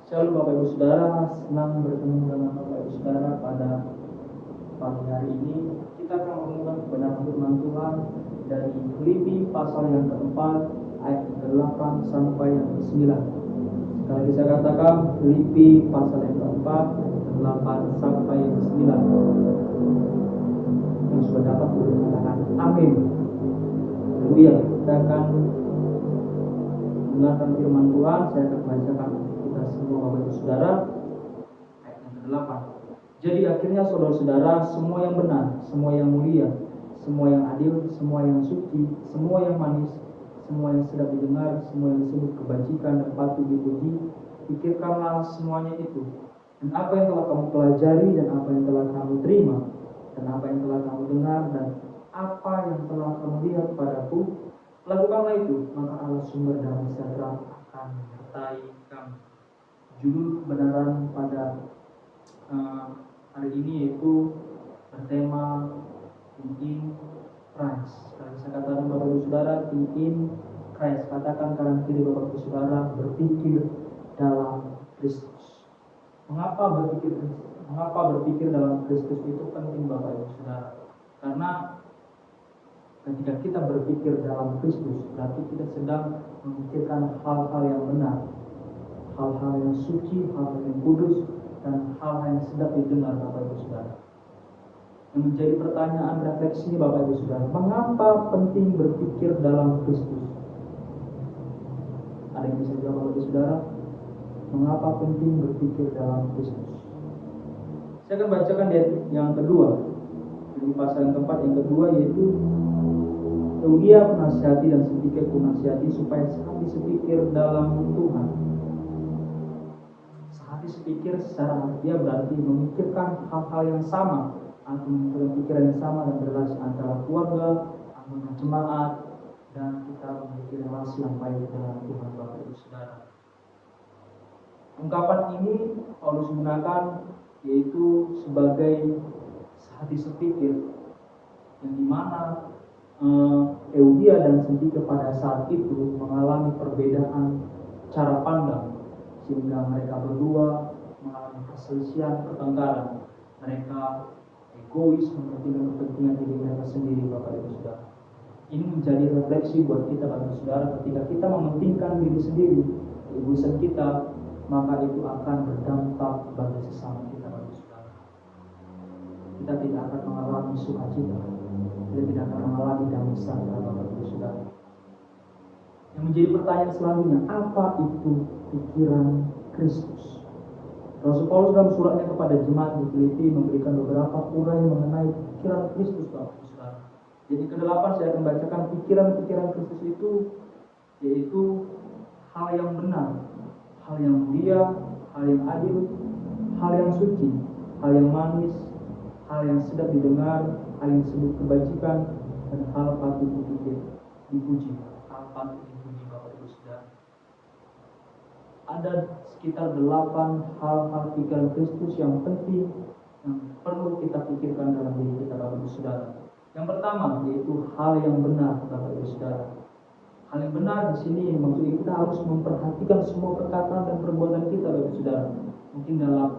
Shalom Bapak Ibu Saudara, senang bertemu dengan Bapak Ibu Saudara pada pagi hari ini. Kita akan merenungkan kebenaran firman Tuhan dari Filipi pasal yang keempat ayat yang ke-8 sampai yang ke-9. Sekali lagi saya katakan Filipi pasal yang keempat ayat yang ke-8 sampai yang ke-9. Yang sudah dapat boleh katakan amin. Haleluya. Kita akan mendengarkan firman Tuhan. Saya akan bacakan kita semua Bapak Ibu Saudara ayat yang ke-8. Jadi akhirnya saudara-saudara, semua yang benar, semua yang mulia, semua yang adil, semua yang suci, semua yang manis, semua yang sedap didengar, semua yang disebut kebajikan dan patut dipuji, pikirkanlah semuanya itu. Dan apa yang telah kamu pelajari, dan apa yang telah kamu terima, dan apa yang telah kamu dengar, dan apa yang telah kamu lihat padaku, lakukanlah itu, maka Allah sumber damai sejahtera akan menyertai kamu. Judul kebenaran pada hari ini yaitu bertema in Christ. Kalau saya katakan Bapak Ibu Saudara, in Christ, katakan kanan kiri Bapak Ibu Saudara, berpikir dalam Kristus. Mengapa berpikir dalam Kristus itu penting Bapak Ibu Saudara? Karena ketika kita berpikir dalam Kristus, berarti kita sedang memikirkan hal-hal yang benar, hal-hal yang suci, hal-hal yang kudus, dan hal-hal yang sedap didengar Bapak Ibu Saudara. Yang menjadi pertanyaan refleksi Bapak Ibu Saudara, mengapa penting berpikir dalam Kristus? Ada yang bisa jawab Bapak Ibu Saudara? Mengapa penting berpikir dalam Kristus? Saya akan bacakan yang kedua, di pasal yang keempat yang kedua, yaitu Eudia penasihati dan Sintique penasihati supaya sehati sepikir dalam Tuhan. Sehati sepikir secara harfiah berarti memikirkan hal-hal yang sama, atau memikirkan pikiran yang sama dan berrelasi antara keluarga, anggota jemaat, dan kita memiliki relasi yang baik dengan Tuhan Bapak Ibu Saudara. Ungkapan ini Paulus gunakan yaitu sebagai sehati sepikir, yang dimana Eudia dan Sintique pada saat itu mengalami perbedaan cara pandang, sehingga mereka berdua mengalami perselisihan, pertengkaran. Mereka egois, mementingkan kepentingan diri mereka sendiri Bapak Ibu Saudara. Ini menjadi refleksi buat kita Bapak Ibu Saudara, ketika kita mementingkan diri sendiri, egoisan kita, maka itu akan berdampak bagi sesama kita Bapak Ibu Saudara. Kita tidak akan mengalami sukacita, kita tidak akan mengalami damai sejahtera Bapak Ibu Saudara. Yang menjadi pertanyaan selanjutnya, apa itu pikiran Kristus? Rasul Paulus dalam suratnya kepada jemaat di Filipi memberikan beberapa uraian mengenai pikiran Kristus Bapak Ibu Saudara. Jadi ke-8 saya akan bacakan pikiran-pikiran Kristus itu, yaitu hal yang benar, hal yang mulia, hal yang adil, hal yang suci, hal yang manis, hal yang sedap didengar, hal yang disebut kebajikan, dan hal patut dipuji. Hal patut dipuji Bapak Ibu Saudara. Ada sekitar 8 hal-hal pikiran Kristus yang penting, yang perlu kita pikirkan dalam diri kita Bapak Ibu Saudara. Yang pertama yaitu hal yang benar Bapak Ibu Saudara. Hal yang benar di sini maksudnya kita harus memperhatikan semua perkataan dan perbuatan kita Bapak Ibu Saudara. Mungkin dalam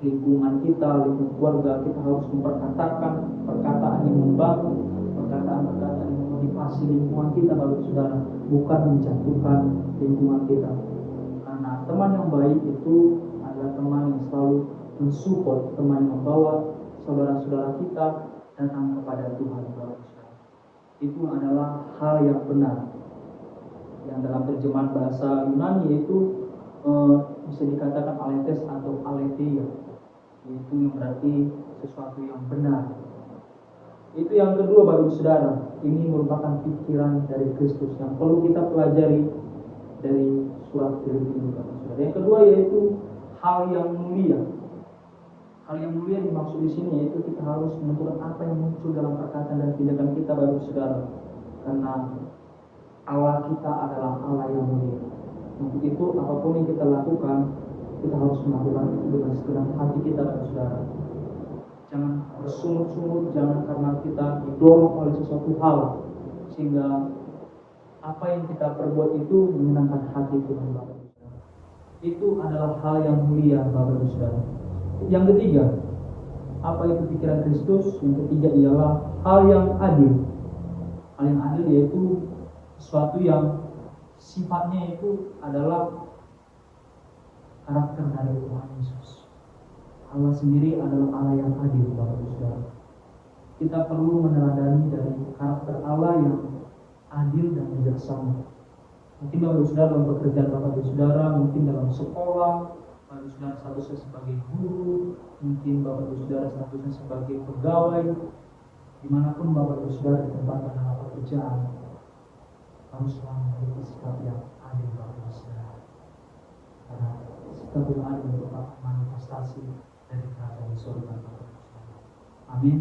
lingkungan kita, lingkungan keluarga, kita harus memperkatakan perkataan yang membangun, perkataan-perkataan yang memotivasi lingkungan kita Bapak Ibu Saudara, bukan menjatuhkan lingkungan kita. Karena teman yang baik itu adalah teman yang selalu mensupport, teman yang membawa saudara-saudara kita datang kepada Tuhan Bapak Ibu Saudara. Itu adalah hal yang benar, yang dalam terjemahan bahasa Yunani yaitu bisa dikatakan aletes atau aletheia, yaitu yang berarti sesuatu yang benar. Itu yang kedua Bapak Ibu Saudara, ini merupakan pikiran dari Kristus yang perlu kita pelajari dari surat Filipi ini Bapak Ibu Saudara. Yang kedua yaitu hal yang mulia. Hal yang mulia dimaksud di sini yaitu kita harus menentukan apa yang muncul dalam perkataan dan tindakan kita Bapak Ibu Saudara. Karena Allah kita adalah Allah yang mulia. Untuk itu apapun yang kita lakukan, kita harus melakukan itu dengan segenap hati kita Bapak Ibu Saudara. Jangan bersungut-sungut, jangan karena kita didorong oleh sesuatu hal sehingga apa yang kita perbuat itu menyenangkan hati Tuhan Bapak Ibu Saudara. Itu adalah hal yang mulia, Bapak Ibu Saudara. Yang ketiga, apa itu pikiran Kristus? Yang ketiga ialah hal yang adil. Hal yang adil yaitu sesuatu yang sifatnya itu adalah karakter dari Tuhan Yesus. Allah sendiri adalah Allah yang adil, Bapak Ibu Saudara. Kita perlu meneladani dari karakter Allah yang adil dan bijaksana. Mungkin Bapak Ibu Saudara dalam pekerjaan Bapak Ibu Saudara, mungkin dalam sekolah, Bapak Ibu Saudara statusnya sebagai guru, mungkin Bapak Ibu Saudara statusnya sebagai pegawai, dimanapun Bapak Ibu Saudara ditempatkan dalam pekerjaan, haruslah memiliki sikap yang adil, Bapak Ibu Saudara. Karena sikap yang adil merupakan manifestasi dari kerajaan di surga, Bapak Ibu Saudara. Amin.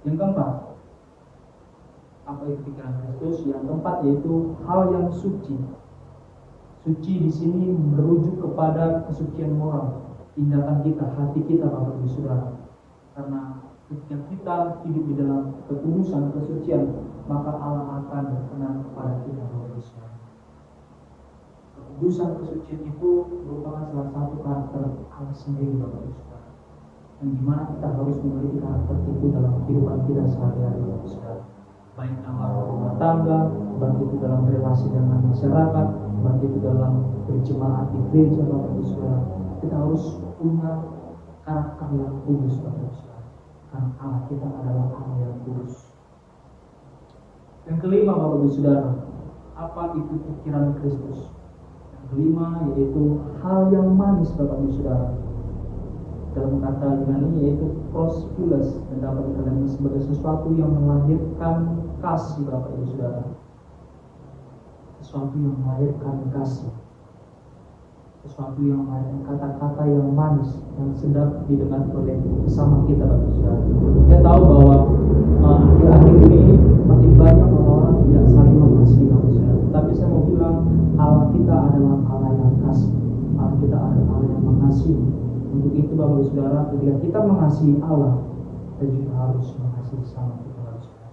Yang keempat, apa itu pikiran Kristus? Yang keempat yaitu hal yang suci. Suci di sini merujuk kepada kesucian moral, tindakan kita, hati kita, Bapak Ibu Saudara. Karena ketika kita hidup di dalam kekudusan, kesucian, maka Allah akan berkenan kepada kita, Bapak Ibu Saudara. Kekudusan, kesucian itu merupakan salah satu karakter Allah sendiri, Bapak Ibu Saudara. Dan dimana kita harus memiliki karakter itu dalam kehidupan kita sehari-hari, Bapak Ibu Saudara. Baik dalam rumah tangga, baik itu dalam relasi dengan masyarakat, baik itu dalam berjemaat di gereja, Bapak Ibu Saudara. Kita harus punya karakter yang kudus, Bapak Ibu Saudara. Karena Allah kita adalah Allah yang kudus. Yang kelima, Bapak Ibu Saudara, apa itu pikiran Kristus? Yang kelima yaitu hal yang manis, Bapak Ibu Saudara. Dalam kata Yunani yaitu prospilus, dan dapat dikatakan sebagai sesuatu yang melahirkan kasih, Bapak Ibu Saudara. Sesuatu yang melahirkan kasih, sesuatu yang melahirkan kata-kata yang manis, yang sedap didengar oleh sesama kita, Bapak Ibu Saudara. Kita tahu bahwa akhir-akhir ini makin banyak orang-orang tidak saling mengasihi, Bapak Ibu Saudara. Tapi saya mau bilang Allah kita adalah Allah yang kasih, Allah kita adalah Allah yang mengasihi. Untuk itu, Bapak Ibu Saudara, ketika kita mengasihi Allah, kita juga harus mengasihi sesama kita, Bapak Ibu Saudara.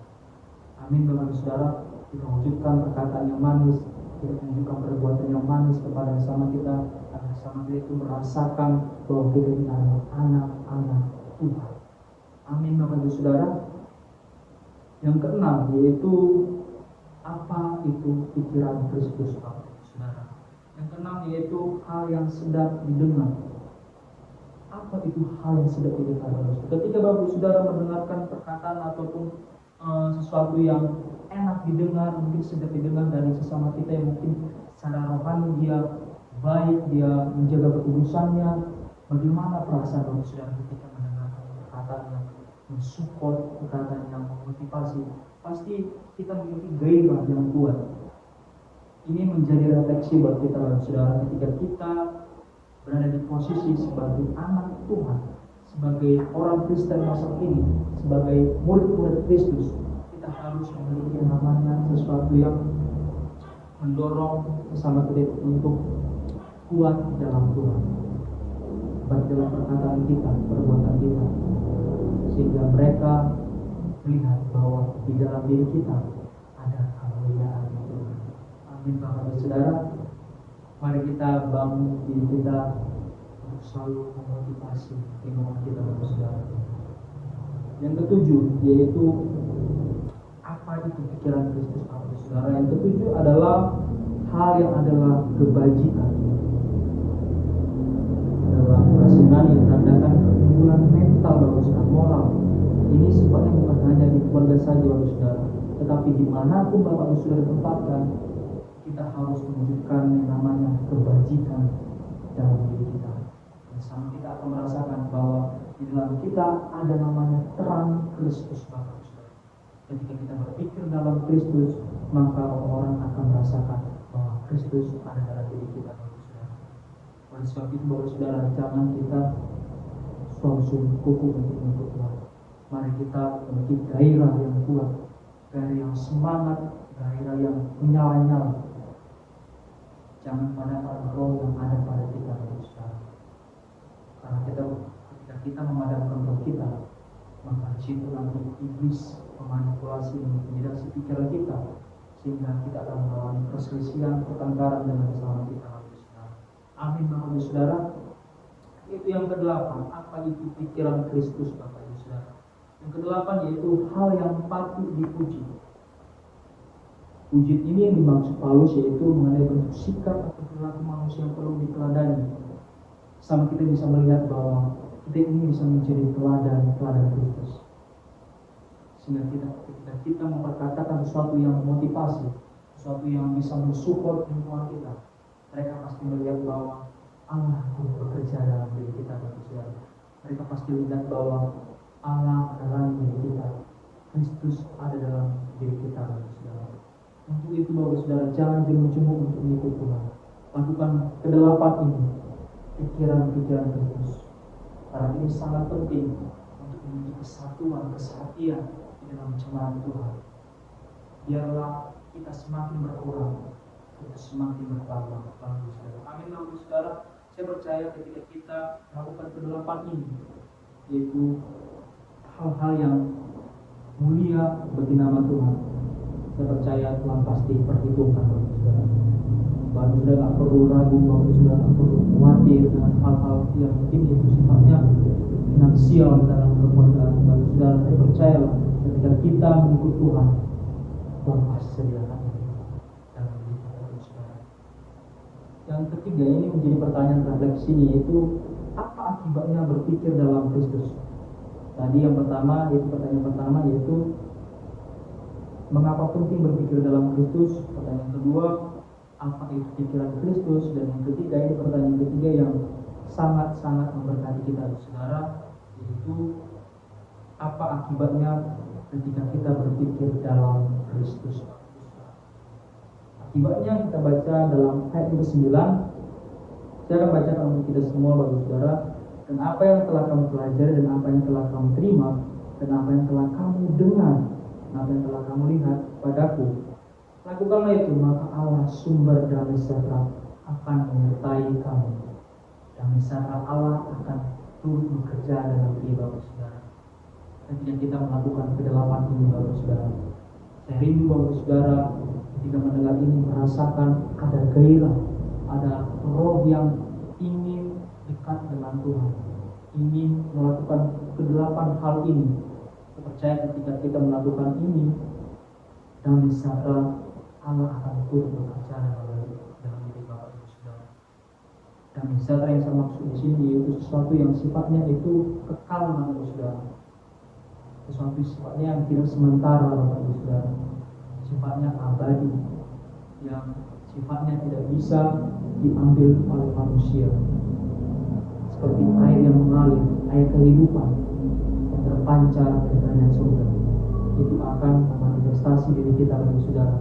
Amin, Bapak Ibu Saudara. Kita wujudkan perkataan yang manis, kita tunjukkan perbuatan yang manis kepada sesama kita, agar sesama kita itu merasakan bahwa kita ini adalah anak-anak Tuhan. Amin, Bapak Ibu Saudara. Yang keenam yaitu apa itu pikiran Kristus, Bapak Ibu Saudara. Yang keenam yaitu hal yang sedap didengar. Apa itu hal yang sedap didengar? Ketika Bapak Ibu Saudara mendengarkan perkataan ataupun sesuatu yang enak didengar, mungkin sedap didengar dari sesama kita yang mungkin secara rohani dia baik, dia menjaga kekudusannya, bagaimana perasaan Bapak Ibu Saudara ketika mendengarkan perkataan yang mensupport, perkataan yang memotivasi? Pasti kita memiliki gairah yang kuat. Ini menjadi refleksi buat kita, Bapak Ibu Saudara, ketika kita berada di posisi sebagai anak Tuhan, sebagai orang Kristen masa ini, sebagai murid-murid Kristus. Kita harus memiliki namanya sesuatu yang mendorong sesama kita untuk kuat dalam Tuhan, baik dalam perkataan kita, perbuatan kita, sehingga mereka melihat bahwa di dalam diri kita ada kemuliaan Tuhan. Amin, Bapak dan Saudara. Mari kita bangun diri kita untuk selalu memotivasi lingkungan kita, Bapak Saudara. Yang ketujuh yaitu apa itu pikiran Kristus, Bapak Saudara. Yang ketujuh adalah hal yang adalah kebajikan. Dalam bahasa Yunani ditandakan keunggulan mental, Bapak Saudara, moral. Ini sifatnya bukan hanya di keluarga saja, Bapak Saudara, tetapi dimanapun Bapak Saudara tempatkan, kita harus menunjukkan yang namanya kebajikan dalam diri kita. Bersama kita akan merasakan bahwa di dalam kita ada namanya terang Kristus, Bapak Saudara. Ketika kita berpikir dalam Kristus, maka orang akan merasakan bahwa Kristus ada dalam diri kita, Bapak Saudara. Oleh sebab itu, Bapak Saudara, jangan kita sungguh kuku untuk Tuhan. Mari kita memiliki gairah yang kuat, gairah yang semangat, gairah yang menyala-nyala. Jangan pada roh yang ada pada kita, Bapak Saudara. Karena ketika kita memadamkan roh kita, maka di situ nanti iblis memanipulasi, mengintimidasi pikiran kita, sehingga kita akan mengalami perselisihan, pertengkaran dengan sesama kita, Bapak Saudara. Amin Bapak Ibu Saudara. Itu yang kedelapan, apa itu pikiran Kristus Bapak Ibu Saudara. Yang kedelapan yaitu hal yang patut dipuji. Puji ini yang dimaksud Paulus yaitu mengenai bentuk sikap atau perilaku manusia yang perlu diteladani. Sama kita bisa melihat bahwa kita ini bisa menjadi teladan Kristus. Sehingga ketika kita memperkatakan sesuatu yang memotivasi, sesuatu yang bisa mensupport lingkungan kita, mereka pasti melihat bahwa Allah bekerja dalam diri kita, Bapak Saudara. Mereka pasti melihat bahwa Allah dalam diri kita, Kristus ada dalam diri kita, Bapak Saudara. Untuk itu Bapak Saudara, jangan jemu-jemu untuk mengikut Tuhan. Lakukan kedelapan ini, pikiran-pikiran Kristus. Karena ini sangat penting untuk memiliki kesatuan, kesehatian di dalam cemaran Tuhan. Biarlah kita semakin berkurang, kita semakin bertambah, Bapak Saudara. Amin Bapak Saudara. Saya percaya ketika kita melakukan kedelapan ini, yaitu hal-hal yang mulia bagi nama Tuhan, saya percaya Tuhan pasti perhitungkan Bapak Saudara. Bapak Saudara tidak perlu ragu, Bapak Saudara tidak perlu khawatir dengan hal-hal yang mungkin itu sifatnya finansial dalam keluarga Bapak Saudara. Saya percaya ketika kita mengikut Tuhan, Tuhan pasti sediakan dalam diri kita, Bapak Saudara. Yang ketiga ini menjadi pertanyaan refleksi, yaitu apa akibatnya berpikir dalam Kristus. Tadi yang pertama, yaitu pertanyaan pertama, yaitu mengapa penting berpikir dalam Kristus. Pertanyaan kedua, apa itu pikiran Kristus. Dan yang ketiga, ini pertanyaan ketiga yang sangat-sangat memberkati kita, saudara, yaitu apa akibatnya ketika kita berpikir dalam Kristus. Akibatnya kita baca dalam ayat ke-9. Saya akan bacakan untuk kita semua, Bapak Saudara. Dan apa yang telah kamu pelajari, dan apa yang telah kamu terima, dan apa yang telah kamu dengar, dan apa yang telah kamu lihat padaku, lakukanlah itu, maka Allah sumber damai sejahtera akan menyertai kamu. Damai sejahtera Allah akan turut bekerja dalam diri Bapak Saudara. Ketika kita melakukan kedelapan ini, Bapak Saudara, saya rindu Bapak Saudara ketika mendengar ini merasakan ada gairah, ada roh yang ingin dekat dengan Tuhan, ingin melakukan kedelapan hal ini. Saya percaya ketika kita melakukan ini, damai sejahtera Allah akan turut bekerja dalam diri Bapak Ibu Saudara. Damai sejahtera yang saya maksud di sini yaitu sesuatu yang sifatnya itu kekal, Bapak Ibu Saudara. Sesuatu sifatnya yang tidak sementara, Bapak Ibu Saudara. Sifatnya abadi, yang sifatnya tidak bisa diambil oleh manusia. Seperti air yang mengalir, air kehidupan yang terpancar dari kerajaan surga, itu akan memanifestasi diri kita, Bapak Saudara,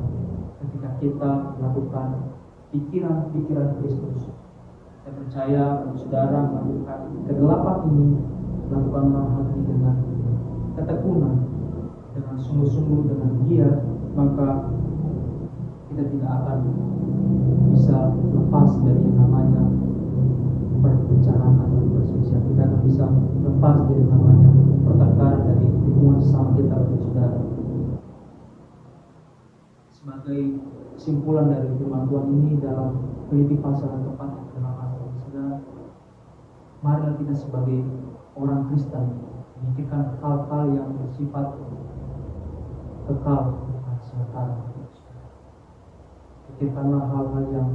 ketika kita melakukan pikiran-pikiran Kristus. Saya percaya Bapak Saudara melakukan kedelapan ini, melakukanlah hal ini dengan ketekunan, dengan sungguh-sungguh, dengan giat, maka kita tidak akan bisa lepas dari yang namanya perpecahan atau perselisihan. Kita akan bisa lepas dari yang namanya pertengkaran dari hubungan sesama kita, saudara. Sebagai kesimpulan dari firman Tuhan ini dalam Filipi pasal yang keempat ayat 8, saudara, marilah kita sebagai orang Kristen memikirkan hal-hal yang bersifat kekal, bukan sementara. Pikirkanlah hal-hal yang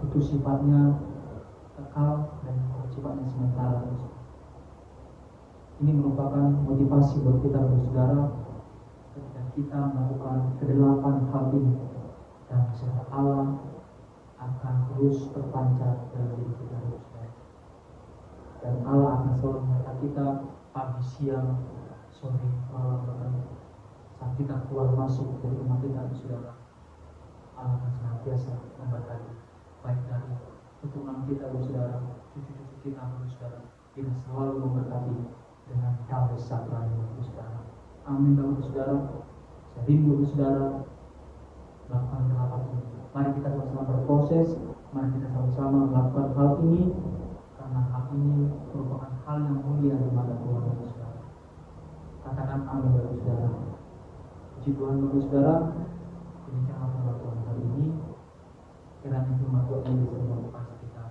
itu sifatnya kekal dan sifatnya sementara. Ini merupakan motivasi buat kita, saudara, ketika kita melakukan kedelapan hal ini, dan secara Allah akan terus terpancar dalam diri kita, saudara. Dan Allah akan selalu menyertai kita pagi, siang, sore, malam, bahkan saat kita keluar masuk dari rumah kita, saudara. Allah akan senantiasa memberkati, baik dari keturunan kita, saudara, cucu-cucu kita, saudara. Kita selalu memberkati dengan damai sejahtera, saudara. Amin, Bapak Saudara. Saya rindu, saudara, melakukan kedelapan ini. Mari kita sama-sama berproses, mari kita sama-sama melakukan hal ini, karena hal ini merupakan hal yang mulia di mata Tuhan, saudara. Katakan amin, Bapak Saudara. Puji Tuhan, Bapak Saudara. Demikianlah firman Tuhan hari ini. Kiranya kiranya firman Tuhan ini bisa memmotivasi kita